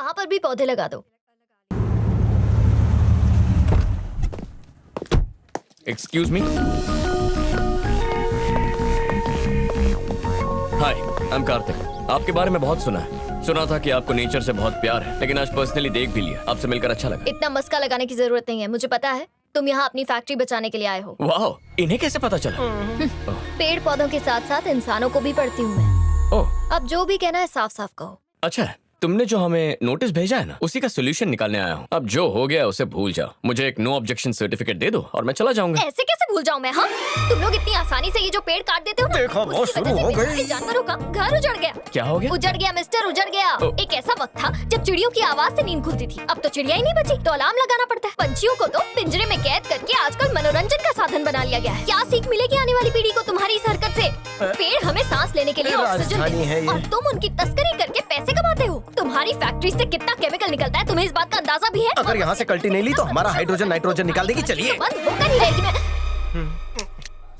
वहाँ पर भी पौधे लगा दो। Excuse me. Hi, I am Kartik. आपके बारे में बहुत सुना है। सुना था कि आपको नेचर से बहुत प्यार है, लेकिन आज पर्सनली देख भी लिया। आपसे मिलकर अच्छा लगा। इतना मस्का लगाने की जरूरत नहीं है, मुझे पता है तुम यहाँ अपनी फैक्ट्री बचाने के लिए आए हो। वाह, इन्हें कैसे पता चला? पेड़ पौधों के साथ साथ इंसानों को भी पढ़ती हूँ मैं। ओह, अब जो भी कहना है साफ साफ कहो। अच्छा है। तुमने जो हमें नोटिस भेजा है ना, उसी का सोल्यूशन निकालने आया हूँ। अब जो हो गया उसे भूल जाओ। मुझे एक नो ऑब्जेक्शन सर्टिफिकेट दे दो और मैं चला जाऊंगा। ऐसे कैसे भूल जाऊं मैं? हाँ, तुम लोग इतनी आसानी से ये जो पेड़ काट देते हो ना, देखा, बहुत उसकी वजह शुरू से हो मेरे गई। सारे जानवरों का घर उजड़ गया। क्या हो गया? उजड़ गया मिस्टर, उजड़ गया। ओ। एक ऐसा वक्त था जब चिड़ियों की आवाज से नींद खुलती थी। अब तो चिड़िया ही नहीं बची, तो अलार्म लगाना पड़ता है। पंछियों को तो पिंजरे में कैद करके आजकल मनोरंजन का साधन बना लिया गया है। क्या सीख मिलेगी आने वाली पीढ़ी को तुम्हारी इस हरकत से? पेड़ हमें सांस लेने के लिए ऑक्सीजन राजधानी है देते ये। और तुम उनकी तस्करी करके पैसे कमाते हो। तुम्हारी फैक्ट्री से कितना केमिकल निकलता है, तुम्हें इस बात का अंदाजा भी है? अगर यहाँ से कल्टी नहीं ली तो हमारा हाइड्रोजन नाइट्रोजन निकाल देगी। चलिए। बंद होकर ही रहेगी मैं।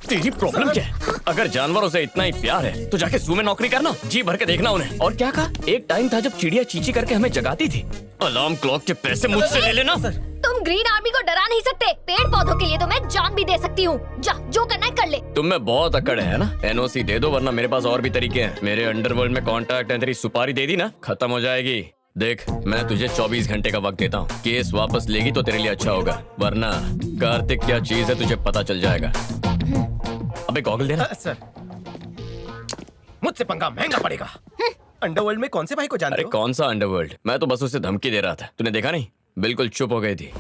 तेरी प्रॉब्लम क्या है? अगर जानवरों से इतना ही प्यार है तो जाके जू में नौकरी करना, जी भर के देखना उन्हें। और क्या कहा? एक टाइम था जब चिड़िया चींची करके हमें जगाती थी। अलार्म क्लॉक के पैसे मुझसे ले लेना। तुम ग्रीन आर्मी को डरा नहीं सकते। पेड़ पौधों के लिए तो मैं जान भी दे सकती हूँ। जा, जो करना है कर ले। तुम में बहुत अकड़ है ना? एनओसी दे दो, वरना मेरे पास और भी तरीके हैं। मेरे अंडरवर्ल्ड में कॉन्टैक्ट है। तेरी सुपारी दे दी ना, खत्म हो जाएगी। देख, मैं तुझे 24 घंटे का वक्त देता हूँ। केस वापस लेगी तो तेरे लिए अच्छा होगा, वरना कार्तिक क्या चीज है तुझे पता चल जाएगा। अबे गॉगल देना। सर, मुझसे पंगा महंगा पड़ेगा। अंडरवर्ल्ड में कौन से भाई को जानते अरे हो? कौन सा अंडरवर्ल्ड? मैं तो बस उसे धमकी दे रहा था। तूने देखा नहीं? बिल्कुल चुप हो गई थी।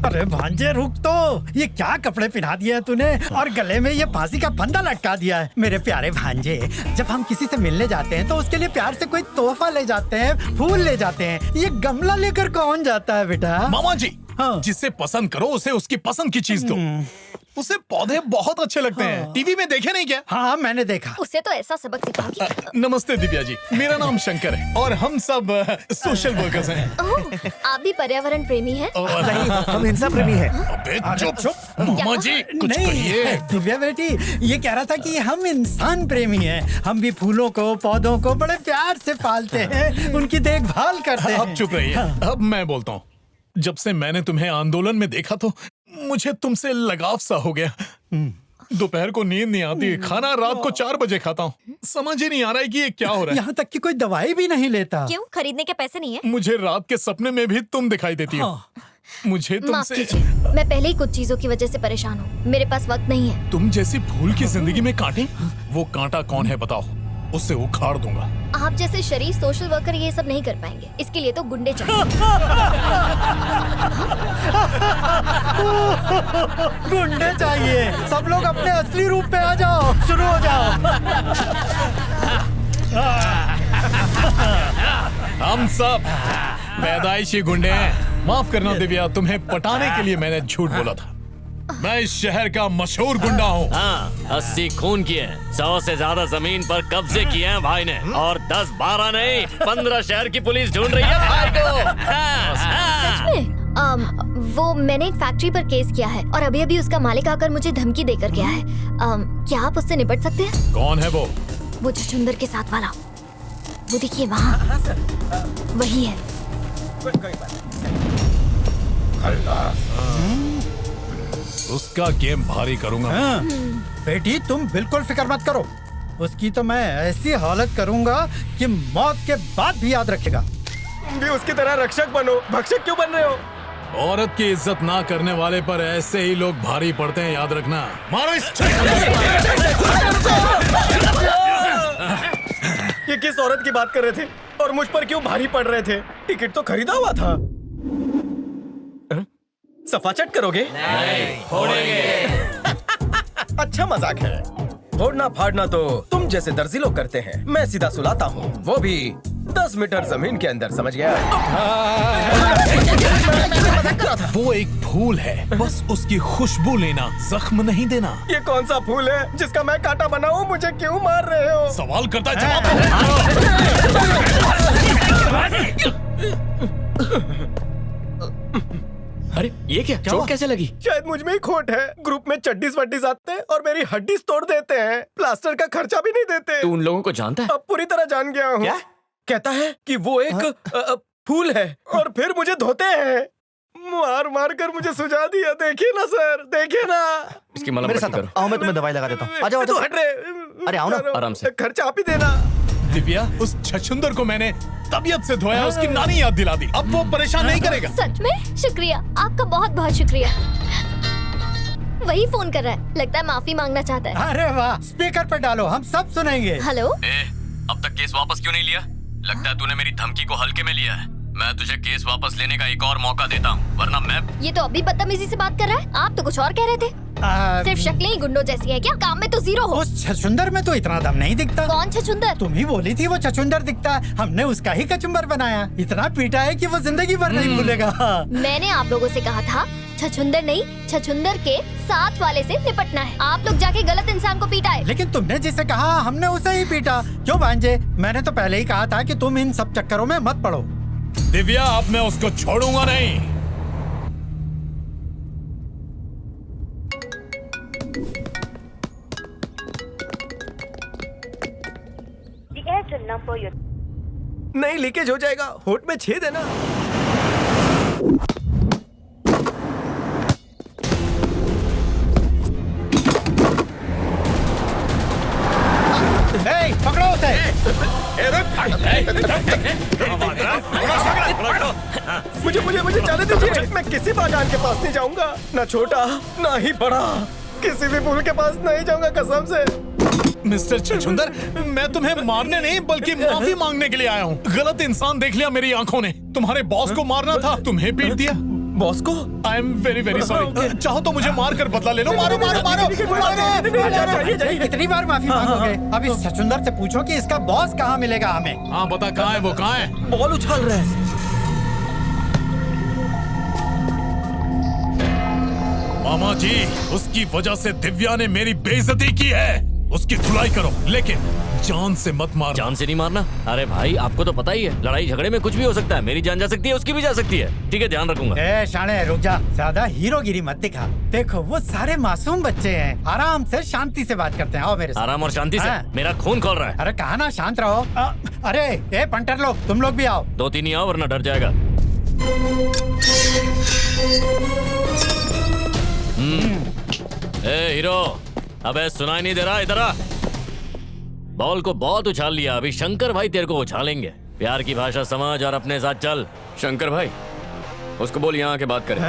अरे भांजे रुक तो, ये क्या कपड़े पहना दिए हैं तूने और गले में ये फांसी का फंदा लटका दिया है। मेरे प्यारे भांजे, जब हम किसी से मिलने जाते हैं तो उसके लिए प्यार से कोई तोहफा ले जाते हैं, फूल ले जाते हैं। ये गमला लेकर कौन जाता है बेटा? मामा जी, हाँ। जिसे पसंद करो उसे उसकी पसंद की चीज दो। उसे पौधे बहुत अच्छे लगते हैं। टीवी में देखे नहीं क्या? हाँ, मैंने देखा। उसे तो ऐसा सबक सिखाऊंगी। नमस्ते दिव्या जी, मेरा नाम शंकर है और हम सब सोशल वर्कर्स हैं। ओह, आप भी पर्यावरण प्रेमी हैं? नहीं, हम हिंसा प्रेमी हैं। अबे चुप। मामा जी कुछ कहिए। नहीं दिव्या बेटी, ये कह रहा था कि हम इंसान प्रेमी हैं। हम भी फूलों को, पौधों को बड़े प्यार से पालते हैं, उनकी देखभाल करते हैं। अब चुप रहिए। अब मैं बोलता हूँ। जब से मैंने तुम्हें आंदोलन में देखा तो मुझे तुमसे लगाव सा हो गया। दोपहर को नींद नहीं आती, खाना रात को 4 बजे खाता हूँ। समझ ही नहीं आ रहा है कि ये क्या हो रहा है। यहाँ तक कि कोई दवाई भी नहीं लेता। क्यों? खरीदने के पैसे नहीं है? मुझे रात के सपने में भी तुम दिखाई देती हो। मुझे माफ तुमसे कीजिए, मैं पहले ही कुछ चीजों की वजह से परेशान हूँ। मेरे पास वक्त नहीं है। तुम जैसी फूल की जिंदगी में कांटे, वो कांटा कौन है बताओ, उसे उखाड़ दूंगा। आप जैसे शरीफ सोशल वर्कर ये सब नहीं कर पाएंगे। इसके लिए तो गुंडे चाहिए। गुंडे चाहिए। सब लोग अपने असली रूप पे आ जाओ, शुरू हो जाओ। हम सब पैदाइशी गुंडे हैं। माफ करना दिव्या, तुम्हें पटाने के लिए मैंने झूठ बोला था। मैं इस शहर का मशहूर गुंडा हूँ। हाँ, 80 खून किए, 100 से ज्यादा जमीन पर कब्जे किए हैं भाई ने, और 10-12 नहीं 15 शहर की पुलिस ढूंढ रही है भाई को। हाँ, वो मैंने एक फैक्ट्री पर केस किया है और अभी अभी उसका मालिक आकर मुझे धमकी देकर गया है। क्या आप उससे निपट सकते हैं? कौन है वो? वो चुचुंदर के साथ वाला, वो देखिए वहाँ, वही है। उसका गेम भारी करूंगा। हाँ, बेटी तुम बिल्कुल फिक्र मत करो। उसकी तो मैं ऐसी हालत करूंगा कि मौत के बाद भी याद रखेगा। तुम भी उसकी तरह रक्षक बनो। भक्षक क्यों बन रहे हो? औरत की इज्जत ना करने वाले पर ऐसे ही लोग भारी पड़ते हैं, याद रखना। मारो इस। ये किस औरत की बात कर रहे थे और मुझ पर क्यों भारी पड़ रहे थे? टिकट तो खरीदा हुआ था। सफाचट करोगे? नहीं, फोड़ेंगे। अच्छा मजाक है। फोड़ना फाड़ना तो तुम जैसे दर्जी लोग करते हैं। मैं सीधा सुलाता हूँ, वो भी 10 मीटर जमीन के अंदर। समझ गया? वो एक फूल है, बस उसकी खुशबू लेना, जख्म नहीं देना। ये कौन सा फूल है जिसका मैं कांटा बना हूँ? मुझे क्यों मार रहे हो? सवाल करता है, जवाब दो। अरे ये क्या चोट कैसे लगी? शायद मुझ में ही खोट है। ग्रुप में चड्डीस वड्डीस आते हैं और मेरी हड्डीस तोड़ देते हैं। प्लास्टर का खर्चा भी नहीं देते। तू उन लोगों को जानता है? अब पूरी तरह जान गया हूँ। कहता है कि वो एक फूल है और फिर मुझे धोते हैं। मार मार कर मुझे सुझा दिया। देखिए ना सर, देखिए ना। इसकी मलहम मेरे पट्टी साथ करो। आओ, मैं तुम्हें दवाई लगा देता हूँ। आ जाओ, आ तू जाओ। हट रे। अरे आओ ना, आराम से। खर्चा आप ही देना। दिव्या, उस छछुंदर को मैंने तबीयत से धोया, उसकी नानी याद दिला दी। अब वो परेशान नहीं करेगा। सच में शुक्रिया, आपका बहुत बहुत शुक्रिया। वही फोन कर रहा है, लगता है माफी मांगना चाहता है। अरे वाह, स्पीकर पे डालो, हम सब सुनेंगे। हेलो। अब तक केस वापस क्यों नहीं लिया? लगता है तूने मेरी धमकी को हल्के में लिया है। मैं तुझे केस वापस लेने का एक और मौका देता हूँ, वरना मैं। ये तो अभी बदतमीजी से बात कर रहा है। आप तो कुछ और कह रहे थे। सिर्फ शक्लें ही गुंडों जैसी हैं क्या? काम में तो जीरो हो। उस छछुंदर में तो इतना दम नहीं दिखता। कौन छछुंदर? तुम ही बोली थी वो छछुंदर दिखता है। हमने उसका ही कचुम्बर बनाया। इतना पीटा है कि वो जिंदगी भर नहीं भूलेगा। मैंने आप लोगों से कहा था छछुंदर नहीं, छछुंदर के साथ वाले से निपटना है। आप लोग जाके गलत इंसान को पीटा है। लेकिन तुमने जिसे कहा हमने उसे ही पीटा। क्यों भांजे? मैंने तो पहले ही कहा था कि तुम इन सब चक्करों में मत पड़ो। दिव्या, अब मैं उसको छोड़ूंगा नहीं। नहीं, लीकेज हो जाएगा। होठ में छेद है ना। ए, पकड़ो उसे। मुझे जाने दीजिए। मैं किसी बाजान के पास नहीं जाऊंगा, ना छोटा ना ही बड़ा। किसी भी फूल के पास नहीं जाऊंगा, कसम से। मिस्टर छछुंदर, मैं तुम्हें मारने नहीं बल्कि माफी मांगने के लिए आया हूँ। गलत इंसान देख लिया मेरी आंखों ने। तुम्हारे बॉस को मारना था, तुम्हें पीट दिया। बॉस को? I am very very sorry. चाहो तो मुझे मार कर बदला ले लो। मारो मारो मारो, मारो। कितनी बार माफी मांगोगे? अब इस छछुंदर से पूछो कि इसका बॉस कहाँ मिलेगा हमें। हाँ बता, कहाँ है वो? कहाँ है? बॉल उछाल रहे हैं। मामा जी, उसकी वजह से दिव्या ने मेरी बेइज्जती की है। उसकी धुलाई करो, लेकिन जान से मत मारना। जान से नहीं मारना? अरे भाई, आपको तो पता ही है, लड़ाई झगड़े में कुछ भी हो सकता है। मेरी जान जा सकती है, उसकी भी जा सकती है। ठीक है, ध्यान रखूंगा। ए शाणे, रुक जा। ज्यादा हीरोगिरी मत दिखा। देखो वो सारे मासूम बच्चे हैं, आराम से शांति से बात करते हैं। आओ मेरे साथ। आराम और शांति से? हाँ। मेरा खून खोल रहा है। अरे कहा ना शांत रहो। अरे ए पंटर लोग, तुम लोग भी आओ। 2-3 ही आओ, वरना डर जाएगा। ए हीरो, अबे सुनाई नहीं दे रहा? इधर आ। बॉल को बहुत उछाल लिया, अभी शंकर भाई तेरे को उछालेंगे। प्यार की भाषा समझ और अपने साथ चल। शंकर भाई, उसको बोल यहाँ आके बात करें।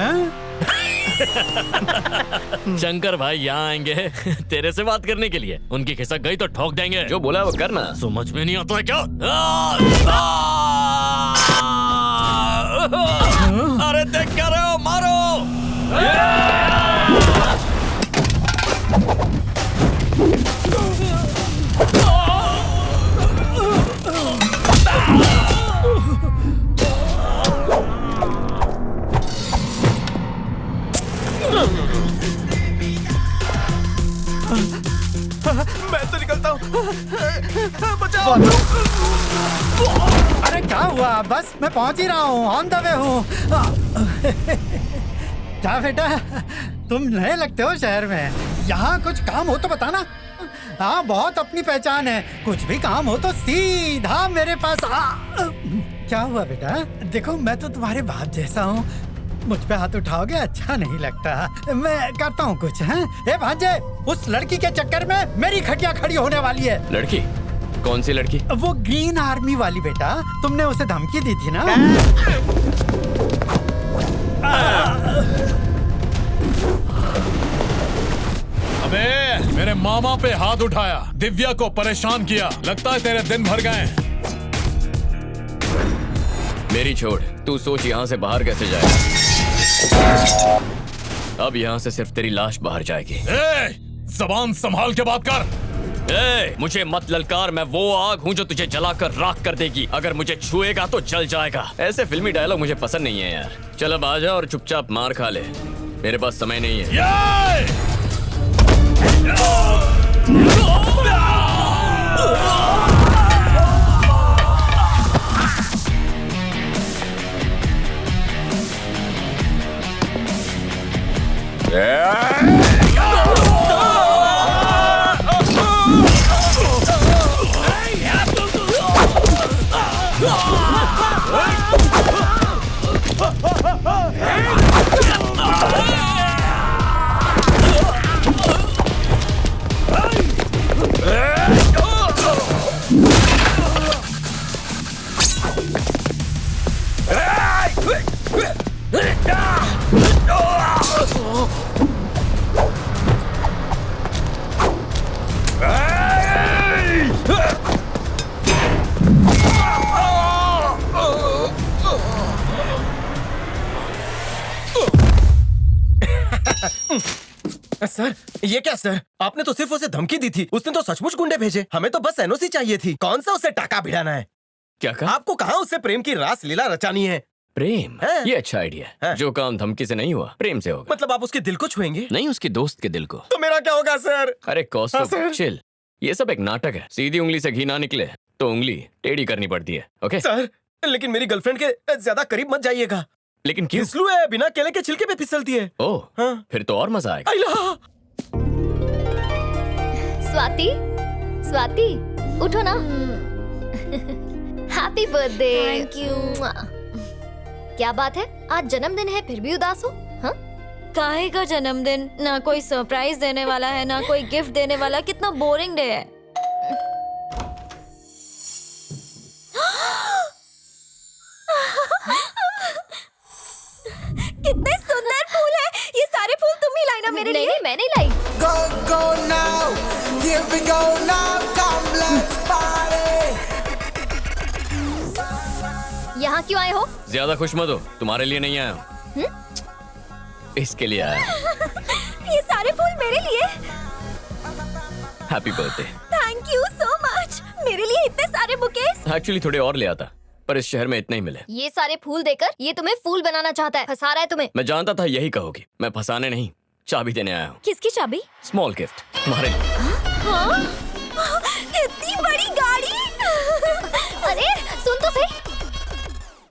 शंकर भाई यहाँ आएंगे तेरे से बात करने के लिए। उनकी खिसक गई तो ठोक देंगे। जो बोला वो करना। समझ में नहीं आता है क्या? अरे देख क्या रहे हो? मारो! मैं तो निकलता हूँ। बचाओ। अरे क्या हुआ? बस मैं पहुंच ही रहा हूँ, ऑन द वे हूँ। क्या बेटा, तुम नए लगते हो शहर में। यहाँ कुछ काम हो तो बताना। हाँ, बहुत अपनी पहचान है। कुछ भी काम हो तो सीधा मेरे पास आ। क्या हुआ बेटा? देखो मैं तो तुम्हारे बाप जैसा हूँ। मुझ पे हाथ उठाओगे अच्छा नहीं लगता। मैं करता हूँ कुछ। हैं? ए भांजे, उस लड़की के चक्कर में मेरी खटिया खड़ी होने वाली है। लड़की? कौन सी लड़की? वो ग्रीन आर्मी वाली बेटा, तुमने उसे धमकी दी थी ना। अबे, मेरे मामा पे हाथ उठाया, दिव्या को परेशान किया। लगता है तेरे दिन भर गए। मेरी छोड़, तू सोच यहाँ से बाहर कैसे जाएगा। अब यहाँ से सिर्फ तेरी लाश बाहर जाएगी। ज़बान संभाल के बात कर। मुझे मत ललकार। मैं वो आग हूँ जो तुझे जलाकर राख कर देगी। अगर मुझे छुएगा तो जल जाएगा। ऐसे फिल्मी डायलॉग मुझे पसंद नहीं है यार। चल अब आ जा और चुपचाप मार खा ले। मेरे पास समय नहीं है। सर, ये क्या सर? आपने तो सिर्फ उसे धमकी दी थी, उसने तो सचमुच गुंडे भेजे। हमें तो बस एनओसी चाहिए थी। कौन सा उसे टाका भिड़ाना है? क्या कहा? आपको कहाँ उससे प्रेम की रास लीला रचानी है? प्रेम? हाँ। ये अच्छा आइडिया है। हाँ। जो काम धमकी से नहीं हुआ, प्रेम से होगा। मतलब आप उसके दिल को छुएंगे? नहीं, उसके दोस्त के दिल को। तो मेरा क्या होगा सर? अरे हाँ, कौस्तुभ, सर। चिल। ये सब एक नाटक है। सीधी उंगली से घी ना निकले तो उंगली टेढ़ी करनी पड़ती है। ओके? सर, लेकिन मेरी गर्लफ्रेंड के ज्यादा करीब मत जाइएगा। लेकिन क्यों? फिसलू है, बिना केले के छिलके पे फिसलती है। ओह, हाँ। फिर तो और मजा आएगा। आइला! स्वाति, स्वाति, उठो ना। Happy birthday. Thank you. क्या बात है, आज जन्मदिन है फिर भी उदास हो? हाँ? काहे का जन्मदिन? ना कोई सरप्राइज देने वाला है, ना कोई गिफ्ट देने वाला। कितना बोरिंग डे है। कितने सुंदर फूल है। ये सारे फूल तुम ही लाई ना मेरे लिए? नहीं, मैं नहीं लाई। Go, go now, here we go now, come let's party. यहाँ क्यों आए हो? ज्यादा खुश मत हो, तुम्हारे लिए नहीं आया हूँ। इसके लिए आया हूँ। ये सारे फूल मेरे लिए? Happy birthday. Thank you so much. मेरे लिए इतने सारे बुकेस? एक्चुअली थोड़े और ले आता, पर इस शहर में इतने ही मिले। ये सारे फूल देकर ये तुम्हें फूल बनाना चाहता है, फंसा रहा है तुम्हें। मैं जानता था यही कहोगी। मैं फंसाने नहीं, चाबी देने आया हूँ। किसकी चाबी? स्मॉल गिफ्ट तुम्हारे लिए। हाँ?